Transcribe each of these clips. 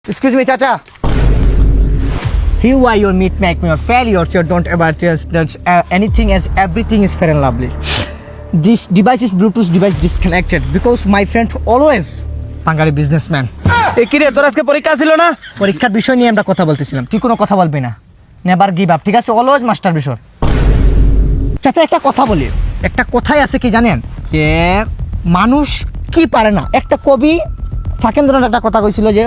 Excuse me, Chacha. You are your meat make me or failure. So don't ever just anything as everything is fair and lovely. This device is Bluetooth device disconnected because my friend always Pangari businessman. কি রে তোর আজকে পরীক্ষা ছিল না? পরীক্ষার বিষয় নিয়ে আমরা কথা বলতেছিলাম, তুই কোনো কথা বলবি না, নেভার গিভ আপ, ঠিক আছে? অলওয়েজ মাস্টার বিষয়। চাচা একটা কথা বলি, একটা কথাই আছে কি জানেন, যে মানুষ কি পারে না, একটা কবি ফাঁকেন্দ্রনাথ একটা কথা কইছিল, যে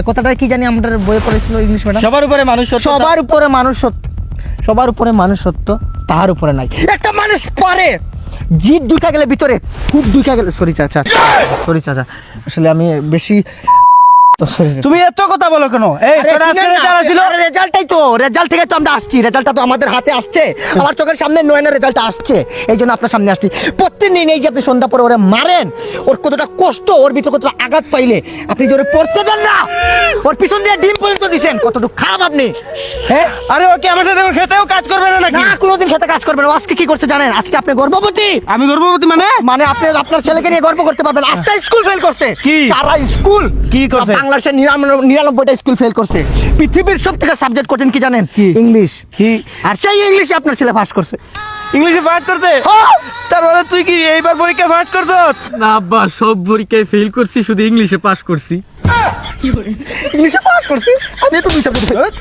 কথাটা কি জানি আমাদের বইয়ে পড়েছিল ইংলিশ ম্যাডাম, সবার উপরে মানুষ সত্য, সবার উপরে মানুষ সত্য, সবার উপরে মানুষ সত্য, তাহার উপরে নাই। একটা মানুষ পারে জিদ ঢুকা গেলে ভিতরে, খুব ঢুকা গেলে, সরি চাচা, আসলে আমি বেশি তুমি এত কথা বলো কেন? এই তোর আজকে রেজাল্ট ছিল, রেজাল্টটাই তো, রেজাল্ট থেকে তো আমরা আসছি, রেজাল্টটা তো আমাদের হাতে আসছে, আমার চোখের সামনে নয়নের রেজাল্টটা আসছে, এই জন্য আপনার সামনে আসছি। প্রত্যেকদিন এই যে আপনি সন্ধ্যা পরে ওরে মারেন, ওর কতটা কষ্ট, ওর ভিতরে কতটা আঘাত পাইলে আপনি যে ওরে পড়তে দেন না, ওর পিছন দিয়ে ডিম পর্যন্ত দিছেন, কতটুকু খারাপ আপনি। হ্যাঁ, আরে ওকে আমার সাথে খেতেও কাজ করবে না নাকি? না, কোনোদিন খেতে কাজ করবেন। আজকে কি করছে জানেন? আজকে আপনি গর্ভবতী। আমি গর্ভবতী মানে? মানে আপনি আপনার ছেলেকে নিয়ে গর্ব করতে পারবেন। আজকে স্কুল ফেল করছে। কি? সারা স্কুল কি করছে? বাংলাদেশের 99টা স্কুল ফেল করছে। পৃথিবীর সবথেকে সাবজেক্ট কঠিন কি জানেন? কি? ইংলিশ। কি? আর সেই ইংলিশে আপনার ছেলে পাস করছে। ইংলিশে পাস করতে? তার মানে তুই কি এইবার পরীক্ষা পাস করছ? না আব্বা, সব পরীক্ষায় ফেল করছি, শুধু ইংলিশে পাস করছি। ইংলিশে পাস করছে, আমি তো দুই সাবজেক্ট